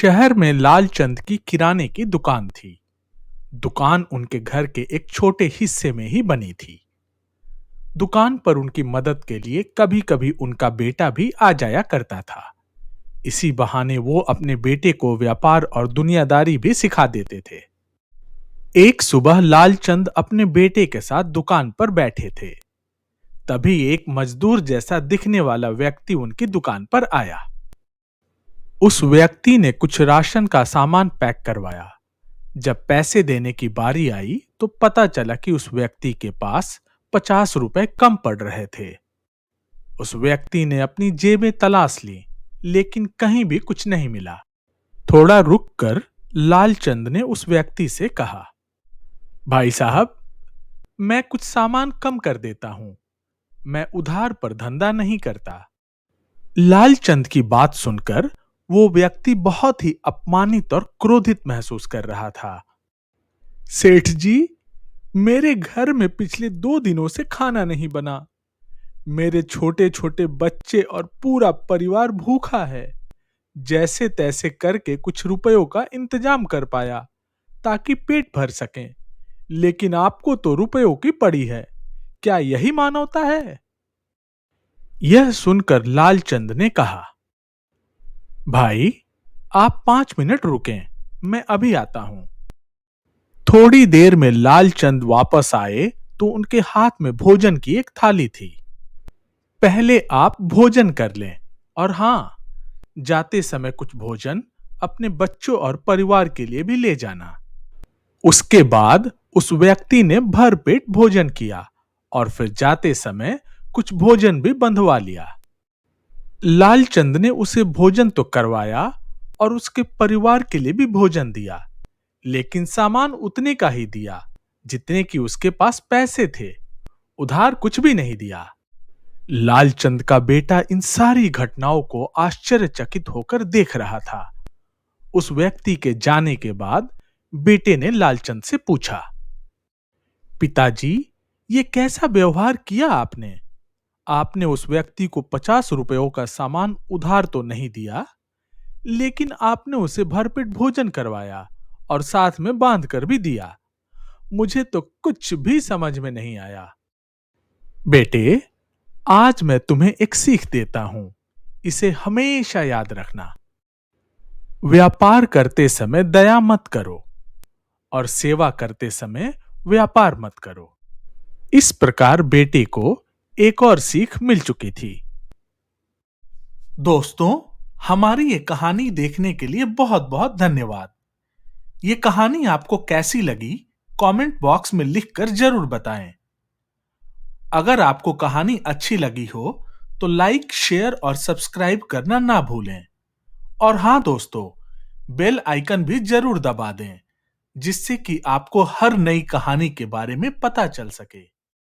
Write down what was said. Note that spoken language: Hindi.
शहर में लालचंद की किराने की दुकान थी। दुकान उनके घर के एक छोटे हिस्से में ही बनी थी। दुकान पर उनकी मदद के लिए कभी-कभी उनका बेटा भी आ जाया करता था। इसी बहाने वो अपने बेटे को व्यापार और दुनियादारी भी सिखा देते थे। एक सुबह लालचंद अपने बेटे के साथ दुकान पर बैठे थे। तभी एक मजदूर जैसा दिखने वाला व्यक्ति उनकी दुकान पर आया। उस व्यक्ति ने कुछ राशन का सामान पैक करवाया। जब पैसे देने की बारी आई तो पता चला कि उस व्यक्ति के पास 50 रुपए कम पड़ रहे थे। उस व्यक्ति ने अपनी जेबें तलाश ली, लेकिन कहीं भी कुछ नहीं मिला। थोड़ा रुककर लालचंद ने उस व्यक्ति से कहा, भाई साहब, मैं कुछ सामान कम कर देता हूं। मैं उधार पर धंधा नहीं करता। लालचंद की बात सुनकर वो व्यक्ति बहुत ही अपमानित और क्रोधित महसूस कर रहा था। सेठ जी, मेरे घर में पिछले 2 दिनों से खाना नहीं बना। मेरे छोटे छोटे बच्चे और पूरा परिवार भूखा है। जैसे तैसे करके कुछ रुपयों का इंतजाम कर पाया ताकि पेट भर सकें। लेकिन आपको तो रुपयों की पड़ी है। क्या यही मानवता है? यह सुनकर लालचंद ने कहा, भाई, आप 5 मिनट रुकें, मैं अभी आता हूं। थोड़ी देर में लालचंद वापस आए तो उनके हाथ में भोजन की एक थाली थी। पहले आप भोजन कर लें, और हां, जाते समय कुछ भोजन अपने बच्चों और परिवार के लिए भी ले जाना। उसके बाद उस व्यक्ति ने भरपेट भोजन किया और फिर जाते समय कुछ भोजन भी बंधवा लिया। लालचंद ने उसे भोजन तो करवाया और उसके परिवार के लिए भी भोजन दिया, लेकिन सामान उतने का ही दिया जितने कि उसके पास पैसे थे। उधार कुछ भी नहीं दिया। लालचंद का बेटा इन सारी घटनाओं को आश्चर्यचकित होकर देख रहा था। उस व्यक्ति के जाने के बाद बेटे ने लालचंद से पूछा, पिताजी, ये कैसा व्यवहार किया आपने? आपने उस व्यक्ति को 50 रुपयों का सामान उधार तो नहीं दिया, लेकिन आपने उसे भरपेट भोजन करवाया और साथ में बांध कर भी दिया। मुझे तो कुछ भी समझ में नहीं आया। बेटे, आज मैं तुम्हें एक सीख देता हूं। इसे हमेशा याद रखना। व्यापार करते समय दया मत करो और सेवा करते समय व्यापार मत करो। इस प्रकार बेटे को एक और सीख मिल चुकी थी। दोस्तों, हमारी ये कहानी देखने के लिए बहुत बहुत धन्यवाद। ये कहानी आपको कैसी लगी, कमेंट बॉक्स में लिखकर जरूर बताएं। अगर आपको कहानी अच्छी लगी हो तो लाइक, शेयर और सब्सक्राइब करना ना भूलें। और हां दोस्तों, बेल आइकन भी जरूर दबा दें, जिससे कि आपको हर नई कहानी के बारे में पता चल सके।